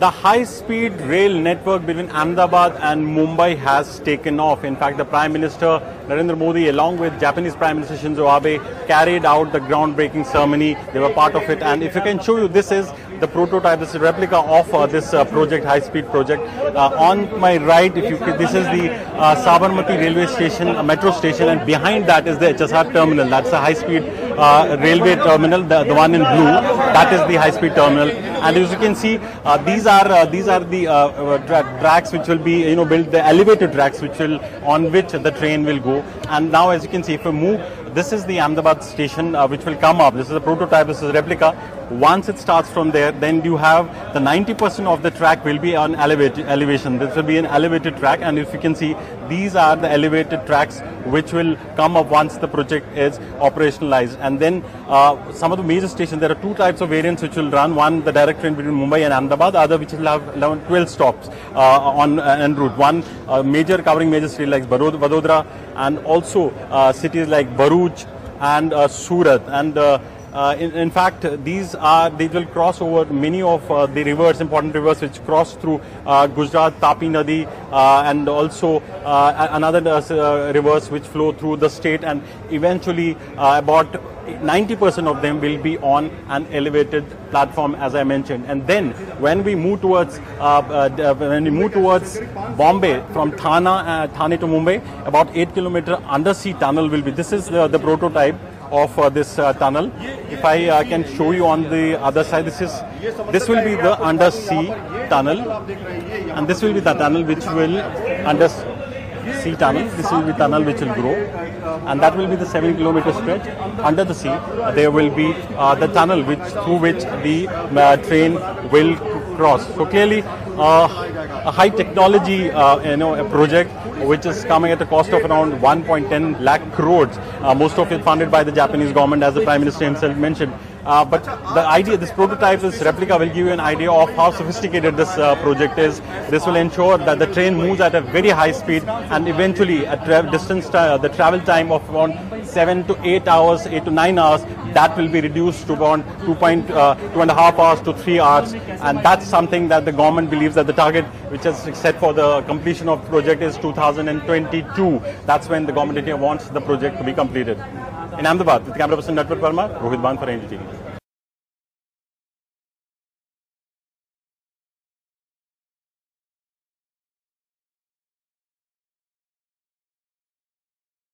The high-speed rail network between Ahmedabad and Mumbai has taken off. In fact, the Prime Minister Narendra Modi, along with Japanese Prime Minister Shinzo Abe, carried out the groundbreaking ceremony. They were part of it. And if you can show you, this is the prototype, this is a replica of this project, high-speed project. On my right, if you could, this is the Sabarmati railway station, metro station, and behind that is the HSR terminal. That's the high-speed railway terminal, the one in blue. That is the high-speed terminal. And as you can see, these are the tracks which will be built, the elevated tracks on which the train will go. And now, as you can see, if we move, this is the Ahmedabad station which will come up. This is a prototype, this is a replica. Once it starts from there, then you have the 90% of the track will be on elevation. This will be an elevated track, and if you can see, these are the elevated tracks which will come up once the project is operationalized. And then some of the major stations, there are two types of variants which will run. One, the direct train between Mumbai and Ahmedabad, the other which will have 12 stops on en route. One covering major cities like Vadodara, and also cities like Bharuch and Surat. And in fact, they will cross over many of the rivers, important rivers which cross through Gujarat, Tapi Nadi, and also another rivers which flow through the state, and eventually about 90% of them will be on an elevated platform, as I mentioned. And then when we move towards Bombay from Thane to Mumbai, about 8-kilometer undersea tunnel will be. This is the prototype of this tunnel. If I can show you on the other side, this will be the undersea tunnel, and this will be the tunnel which will undersea tunnel. This will be tunnel which will grow, and that will be the 7-kilometer stretch under the sea. There will be the tunnel through which the train will cross. So clearly, a high technology a project which is coming at a cost of around 1.10 lakh crores. Most of it funded by the Japanese government, as the Prime Minister himself mentioned. But the idea, this prototype, this replica will give you an idea of how sophisticated this project is. This will ensure that the train moves at a very high speed, and eventually the travel time of around 7 to 8 hours, 8 to 9 hours, that will be reduced to around 2.5 hours to 3 hours. And that's something that the government believes that the target which is set for the completion of the project is 2022. That's when the government wants the project to be completed. In Ahmedabad, with camera person Natwar Verma, Rohit Ban for NDTV.